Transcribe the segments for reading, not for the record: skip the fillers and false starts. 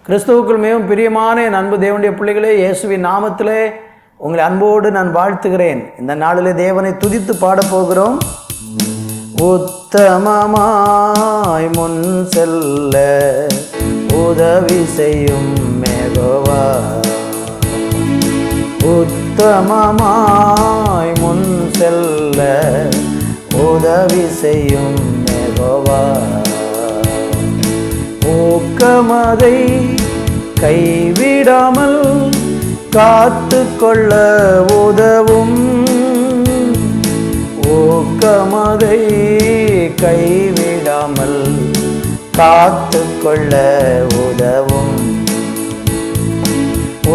கிறிஸ்துவுக்குள் மிகவும் பிரியமான என் அன்பு தேவனுடைய பிள்ளைகளே, இயேசுவின் நாமத்திலே உங்களை அன்போடு நான் வாழ்த்துகிறேன். இந்த நாளிலே தேவனை துதித்து பாடப்போகிறோம். உத்தமமாய் முன் செல்ல உதவி செய்யும் யெகோவா, உத்தமமாய் முன் செல்ல உதவி செய்யும் யெகோவா, ஊக்கமதை கைவிடாமல் காத்து கொள்ள உதவும், ஊக்கமதை கைவிடாமல் காத்து கொள்ள உதவும்,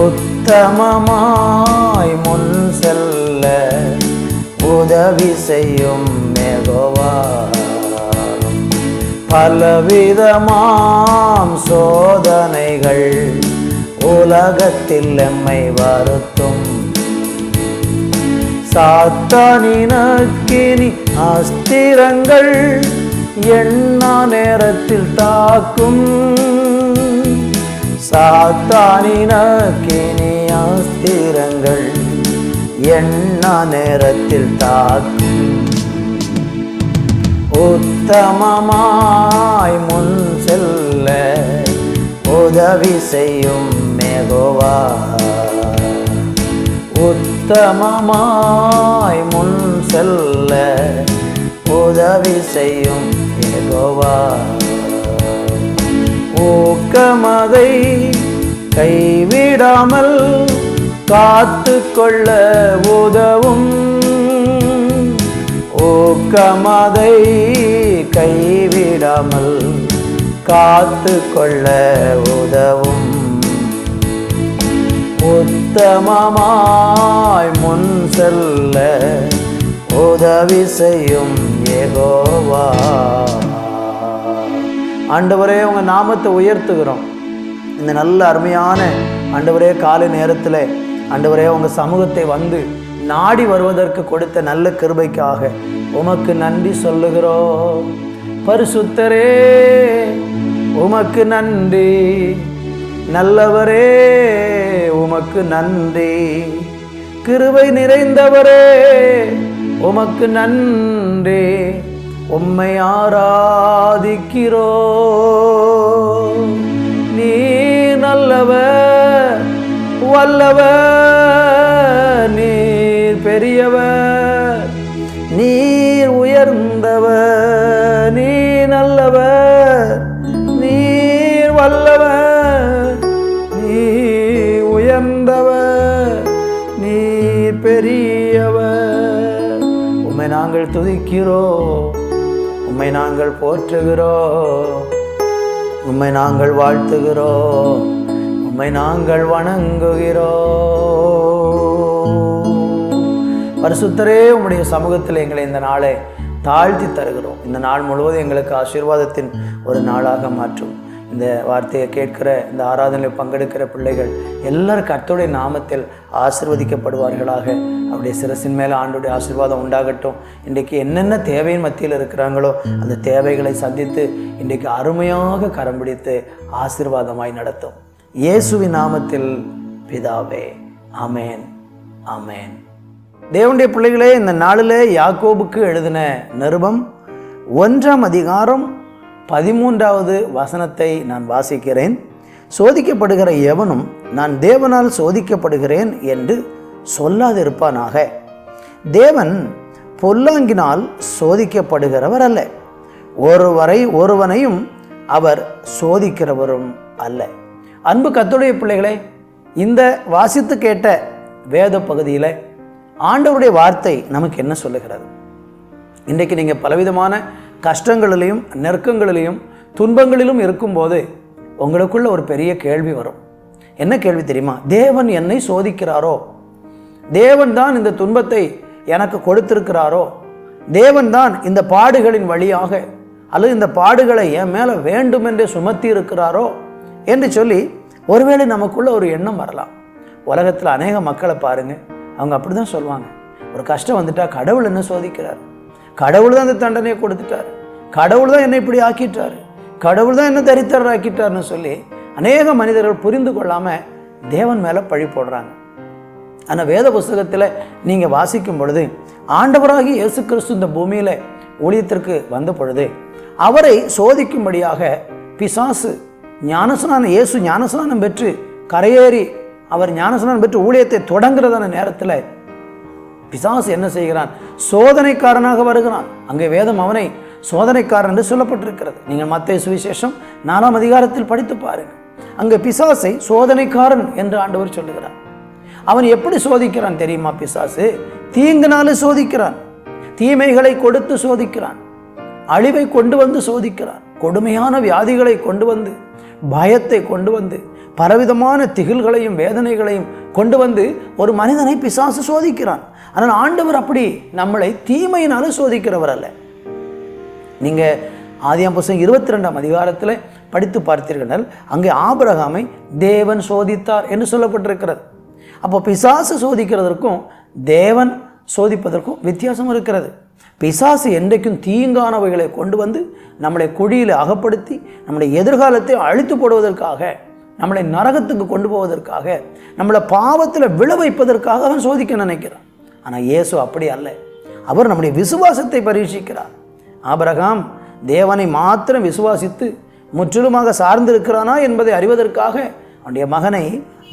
உத்தமமாய் முன் செல்ல உதவி செய்யும் யெகோவா, பலவிதமாம் சோதனைகள் உலகத்தில் எம்மை வருத்தும், சாத்தானின் அக்கினி அஸ்திரங்கள் எண்ணா நேரத்தில் தாக்கும், சாத்தானின் அக்கினி அஸ்திரங்கள் எண்ணா நேரத்தில் தாக்கும், உத்தமமாய் முன் செல்ல உதவி செய்யும் யெகோவா, உத்தமமாய் முன் செல்ல உதவி செய்யும் யெகோவா, ஊக்கமதை கைவிடாமல் காத்து கொள்ள உதவும், ஊக்கமதை கைவிடாமல் காத்து கொள்ள உதவும், உத்தமமாய் முன் செல்ல உதவி செய்யும் யெகோவா. ஆண்டவரே, உங்க நாமத்தை உயர்த்துகிறோம். இந்த நல்ல அருமையான ஆண்டவரே காலை நேரத்தில் ஆண்டவரே உங்க சமூகத்தை வந்து நாடி வருவதற்கு கொடுத்த நல்ல கிருபைக்காக உமக்கு நன்றி சொல்லுகிறோம். பரிசுத்தரே உமக்கு நன்றி, நல்லவரே உமக்கு நன்றி, கிருபை நிறைந்தவரே உமக்கு நன்றி, உம்மை ஆராதிக்கிறோம். நீ நல்லவர் வல்லவர், நீர் பெரியவர், நீர் உயர்ந்தவர், நீ நல்லவர், நீர் வல்லவர், நீ உயர்ந்தவர், நீர் பெரியவர். உம்மை நாங்கள் துதிக்கிறோம், உம்மை நாங்கள் போற்றுகிறோம், உம்மை நாங்கள் வாழ்த்துகிறோம், உம்மை நாங்கள் வணங்குகிறோம். பரிசுத்தரே, உம்முடைய சமூகத்தில் எங்களை இந்த நாளை தாழ்த்தி தருகிறோம். இந்த நாள் முழுவதும் எங்களுக்கு ஆசீர்வாதத்தின் ஒரு நாளாக மாற்றும். இந்த வார்த்தையை கேட்கிற, இந்த ஆராதனையில் பங்கெடுக்கிற பிள்ளைகள் எல்லாரும் கர்த்தருடைய நாமத்தில் ஆசீர்வதிக்கப்படுவார்களாக. அப்படியே சிரசின் மேலே ஆண்டுடைய ஆசீர்வாதம் உண்டாகட்டும். இன்றைக்கு என்னென்ன தேவையின் மத்தியில் இருக்கிறாங்களோ அந்த தேவைகளை சந்தித்து இன்றைக்கு அருமையாக கரம் பிடித்து ஆசீர்வாதமாய் நடத்தும். இயேசுவின் நாமத்தில் பிதாவே, ஆமேன், ஆமேன். தேவனுடைய பிள்ளைகளே, இந்த நாளில் யாக்கோபுக்கு எழுதின நிருபம் 1ஆம் அதிகாரம் 13வது வசனத்தை நான் வாசிக்கிறேன். சோதிக்கப்படுகிற எவனும் நான் தேவனால் சோதிக்கப்படுகிறேன் என்று சொல்லாதிருப்பானாக. தேவன் பொல்லாங்கினால் சோதிக்கப்படுகிறவர் அல்ல, ஒருவனையும் அவர் சோதிக்கிறவரும் அல்ல. அன்பு கர்த்தருடைய பிள்ளைகளே, இந்த வாசித்து கேட்ட வேத பகுதியில் ஆண்டவருடைய வார்த்தை நமக்கு என்ன சொல்லுகிறது? இன்றைக்கு நீங்கள் பலவிதமான கஷ்டங்களிலையும் நெருக்கங்களிலையும் துன்பங்களிலும் இருக்கும்போது உங்களுக்குள்ள ஒரு பெரிய கேள்வி வரும். என்ன கேள்வி தெரியுமா? தேவன் என்னை சோதிக்கிறாரோ? தேவன் தான் இந்த துன்பத்தை எனக்கு கொடுத்திருக்கிறாரோ? தேவன் தான் இந்த பாடுகளின் வழியாக அல்லது இந்த பாடுகளை என் மேலே வேண்டுமென்றே சுமத்தி இருக்கிறாரோ என்று சொல்லி ஒருவேளை நமக்குள்ள ஒரு எண்ணம் வரலாம். உலகத்தில் அநேக மக்களை பாருங்கள், அவங்க அப்படி தான் சொல்லுவாங்க. ஒரு கஷ்டம் வந்துட்டா கடவுள் என்ன சோதிக்கிறார், கடவுள் தான் அந்த தண்டனையை கொடுத்துட்டார், கடவுள் தான் என்னை இப்படி ஆக்கிட்டார், கடவுள் தான் என்ன தரித்திரர் ஆக்கிட்டார்னு சொல்லி அநேக மனிதர்கள் புரிந்து கொள்ளாமல் தேவன் மேலே பழி போடுறாங்க. ஆனால் வேத புஸ்தகத்தில் நீங்கள் வாசிக்கும் பொழுது ஆண்டவராகி இயேசு கிறிஸ்து இந்த பூமியில் ஊழியத்திற்கு வந்த பொழுது அவரை சோதிக்கும்படியாக பிசாசு இயேசு ஞானஸ்நானம் பெற்று கரையேறி அவர் ஞானஸ்நானம் பெற்று ஊழியத்தை தொடங்குறதான நேரத்தில் பிசாசு என்ன செய்கிறான்? சோதனைக்காரனாக வருகிறான். அங்கே வேதம் அவனை சோதனைக்காரன் என்று சொல்லப்பட்டிருக்கிறது. நீங்கள் மத்தேயு சுவிசேஷம் 4ஆம் அதிகாரத்தில் படித்து பாருங்கள். அங்கே பிசாசை சோதனைக்காரன் என்று ஆண்டவர் சொல்லுகிறார். அவன் எப்படி சோதிக்கிறான் தெரியுமா? பிசாசு தீங்குனால சோதிக்கிறான், தீமைகளை கொடுத்து சோதிக்கிறான், அழிவை கொண்டு வந்து சோதிக்கிறான், கொடுமையான வியாதிகளை கொண்டு வந்து, பயத்தை கொண்டு வந்து, பலவிதமான திகில்களையும் வேதனைகளையும் கொண்டு வந்து ஒரு மனிதனை பிசாசு சோதிக்கிறான். ஆனால் ஆண்டவர் அப்படி நம்மளை தீமையினால சோதிக்கிறவர் அல்ல. நீங்கள் ஆதியாகமம் புத்தகம் 22ஆம் அதிகாரத்தில் படித்து பார்த்தீர்கள். அங்கே ஆபிரகாமை தேவன் சோதித்தார் என்று சொல்லப்பட்டிருக்கிறது. அப்போ பிசாசு சோதிக்கிறதற்கும் தேவன் சோதிப்பதற்கும் வித்தியாசம் இருக்கிறது. பிசாசு என்றைக்கும் தீங்கானவைகளை கொண்டு வந்து நம்மளை குழியில் அகப்படுத்தி நம்முடைய எதிர்காலத்தை அழித்து போடுவதற்காக, நம்மளை நரகத்துக்கு கொண்டு போவதற்காக, நம்மளை பாவத்தில் விழ வைப்பதற்காக அவன் சோதிக்க நினைக்கிறான். ஆனால் இயேசு அப்படி அல்ல. அவர் நம்முடைய விசுவாசத்தை பரீட்சிக்கிறார். ஆபிரகாம் தேவனை மாத்திரம் விசுவாசித்து முற்றிலுமாக சார்ந்திருக்கிறானா என்பதை அறிவதற்காக அவனுடைய மகனை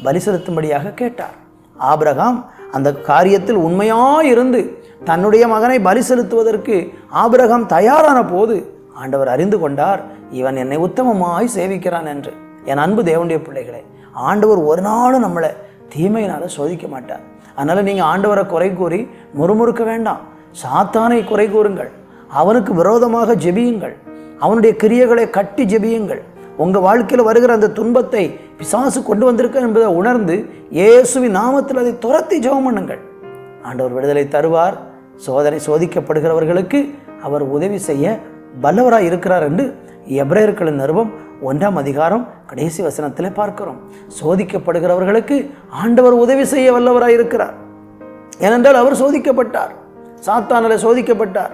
பலி செலுத்தும்படியாக கேட்டார். ஆபிரகாம் அந்த காரியத்தில் உண்மையாயிருந்து தன்னுடைய மகனை பலி செலுத்துவதற்கு ஆபிரகாம் தயாரான போது ஆண்டவர் அறிந்து கொண்டார், இவன் என்னை உத்தமமாய் சேவிக்கிறான் என்று. என் அன்பு தேவனுடைய பிள்ளைகளே, ஆண்டவர் ஒரு நாளும் நம்மளை தீமையினால் சோதிக்க மாட்டார். அதனால் நீங்கள் ஆண்டவரை குறை கூறி முறுமுறுக்க வேண்டாம். சாத்தானை குறை கூறுங்கள், அவனுக்கு விரோதமாக ஜெபியுங்கள், அவனுடைய கிரியைகளை கட்டி ஜெபியுங்கள். உங்கள் வாழ்க்கையில் வருகிற அந்த துன்பத்தை பிசாசு கொண்டு வந்திருக்க என்பதை உணர்ந்து இயேசுவின் நாமத்தில் அதை துரத்தி ஜெபம் பண்ணுங்கள். ஆண்டவர் விடுதலை தருவார். சோதிக்கப்படுகிறவர்களுக்கு அவர் உதவி செய்ய வல்லவராய் இருக்கிறார் என்று எபிரேயர்களின் நிருபம் 1ஆம் அதிகாரம் கடைசி வசனத்தில் பார்க்கிறோம். சோதிக்கப்படுகிறவர்களுக்கு ஆண்டவர் உதவி செய்ய வல்லவராய் இருக்கிறார். ஏனென்றால் அவர் சோதிக்கப்பட்டார், சாத்தானால சோதிக்கப்பட்டார்.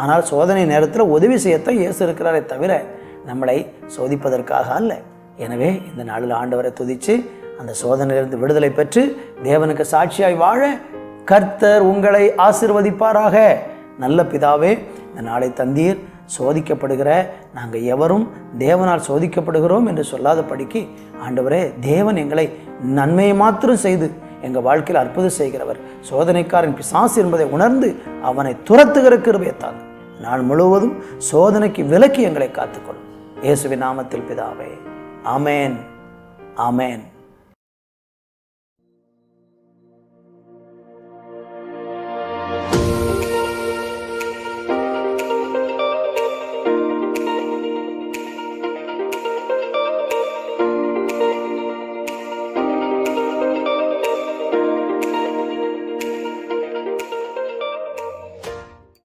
ஆனால் சோதனை நேரத்தில் உதவி செய்யத்தான் இயேசு இருக்கிறாரே தவிர நம்மளை சோதிப்பதற்காக அல்ல. எனவே இந்த நாளில் ஆண்டவரை துதித்து அந்த சோதனையிலிருந்து விடுதலை பெற்று தேவனுக்கு சாட்சியாய் வாழ கர்த்தர் உங்களை ஆசீர்வதிப்பாராக. நல்ல பிதாவே, இந்த நாளை தந்தீர். சோதிக்கப்படுகிற நாங்கள் எவரும் தேவனால் சோதிக்கப்படுகிறோம் என்று சொல்லாதபடிக்கு ஆண்டவரே, தேவன் எங்களை நன்மையை மாத்திரம் செய்து எங்கள் வாழ்க்கையில் அற்புதம் செய்கிறவர். சோதனைக்காரன் பிசாசு என்பதை உணர்ந்து அவனை துரத்துகிற கிருபையத்தால் நாள் முழுவதும் சோதனைக்கு விலக்கி எங்களை காத்துக்கொள்ளும். இயேசுவின் நாமத்தில் பிதாவே, ஆமேன், ஆமேன்.